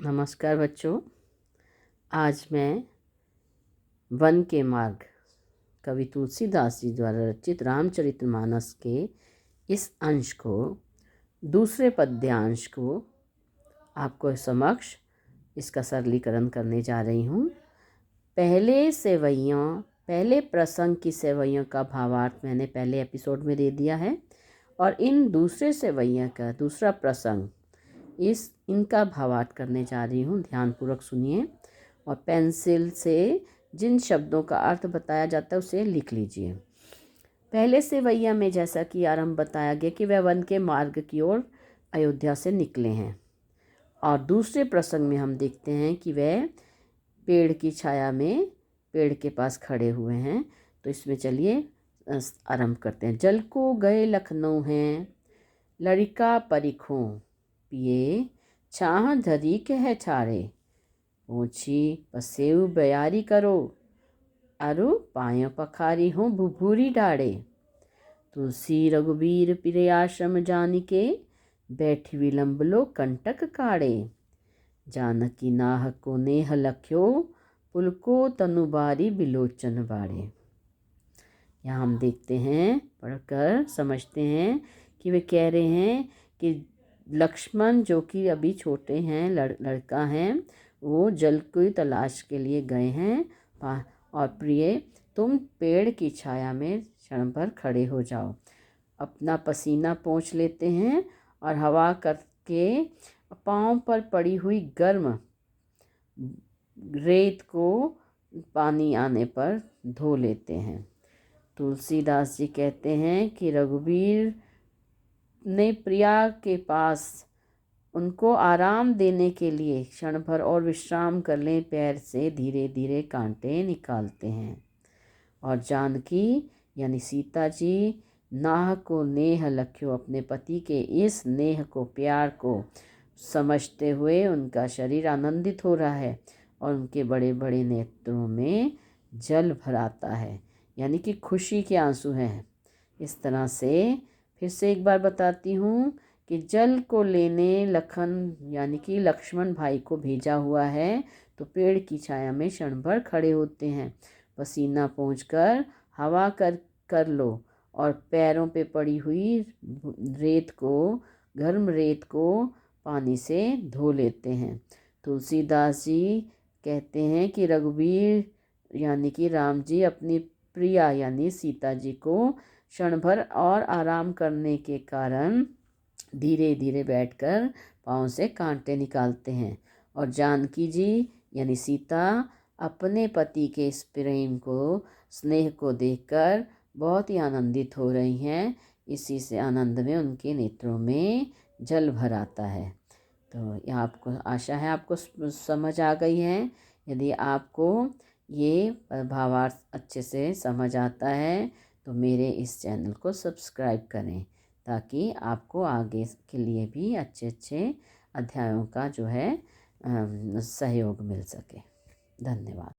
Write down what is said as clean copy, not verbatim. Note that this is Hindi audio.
नमस्कार बच्चों। आज मैं वन के मार्ग कवि तुलसीदास जी द्वारा रचित रामचरितमानस के इस अंश को, दूसरे पद्यांश को आपको समक्ष इसका सरलीकरण करने जा रही हूँ। पहले प्रसंग की सेवैयों का भावार्थ मैंने पहले एपिसोड में दे दिया है, और इन दूसरे सेवैया का दूसरा प्रसंग इनका भावार्थ करने जा रही हूँ। ध्यानपूर्वक सुनिए और पेंसिल से जिन शब्दों का अर्थ बताया जाता है उसे लिख लीजिए। पहले सेवैया में जैसा कि आरंभ बताया गया कि वह वन के मार्ग की ओर अयोध्या से निकले हैं, और दूसरे प्रसंग में हम देखते हैं कि वह पेड़ की छाया में पेड़ के पास खड़े हुए हैं। तो इसमें चलिए आरंभ करते हैं। जल को गए लखनऊ हैं, लड़का परिखों पिए, छाह धरी के है छारे, पूछी पसेऊ बयारी करो, अरु पायों पखारी हो भुभूरी डाड़े। तुलसी रघुबीर पिरे आश्रम जानिके, बैठी विलंब लो कंटक काढ़े। जानकी नाह को नेह लख्यो, पुलको तनुबारी बिलोचन बाड़े। यहाँ हम देखते हैं, पढ़कर समझते हैं कि वे कह रहे हैं कि लक्ष्मण जो कि अभी छोटे हैं, लड़का हैं, वो जल की तलाश के लिए गए हैं, और प्रिय तुम पेड़ की छाया में क्षण भर खड़े हो जाओ। अपना पसीना पोंछ लेते हैं और हवा करके पाँव पर पड़ी हुई गर्म रेत को पानी आने पर धो लेते हैं। तुलसीदास जी कहते हैं कि रघुवीर ने प्रिया के पास उनको आराम देने के लिए क्षण भर और विश्राम कर लें, पैर से धीरे धीरे कांटे निकालते हैं। और जानकी यानी सीता जी नाह को नेह लख्यो, अपने पति के इस नेह को, प्यार को समझते हुए उनका शरीर आनंदित हो रहा है और उनके बड़े बड़े नेत्रों में जल भर आता है, यानी कि खुशी के आंसू हैं। इस तरह से फिर से एक बार बताती हूँ कि जल को लेने लखन यानी कि लक्ष्मण भाई को भेजा हुआ है, तो पेड़ की छाया में क्षण भर खड़े होते हैं। पसीना पोंछकर हवा कर लो और पैरों पे पड़ी हुई रेत को, गर्म रेत को पानी से धो लेते हैं। तुलसीदास जी कहते हैं कि रघुवीर यानी कि राम जी अपनी प्रिया यानी सीता जी को क्षण भर और आराम करने के कारण धीरे धीरे बैठकर पाँव से कांटे निकालते हैं, और जानकी जी यानी सीता अपने पति के इस प्रेम को, स्नेह को देखकर बहुत ही आनंदित हो रही हैं। इसी से आनंद में उनके नेत्रों में जल भर आता है। तो यह आपको आशा है आपको समझ आ गई है। यदि आपको ये भावार्थ अच्छे से समझ आता है तो मेरे इस चैनल को सब्सक्राइब करें, ताकि आपको आगे के लिए भी अच्छे अच्छे अध्यायों का जो है सहयोग मिल सके। धन्यवाद।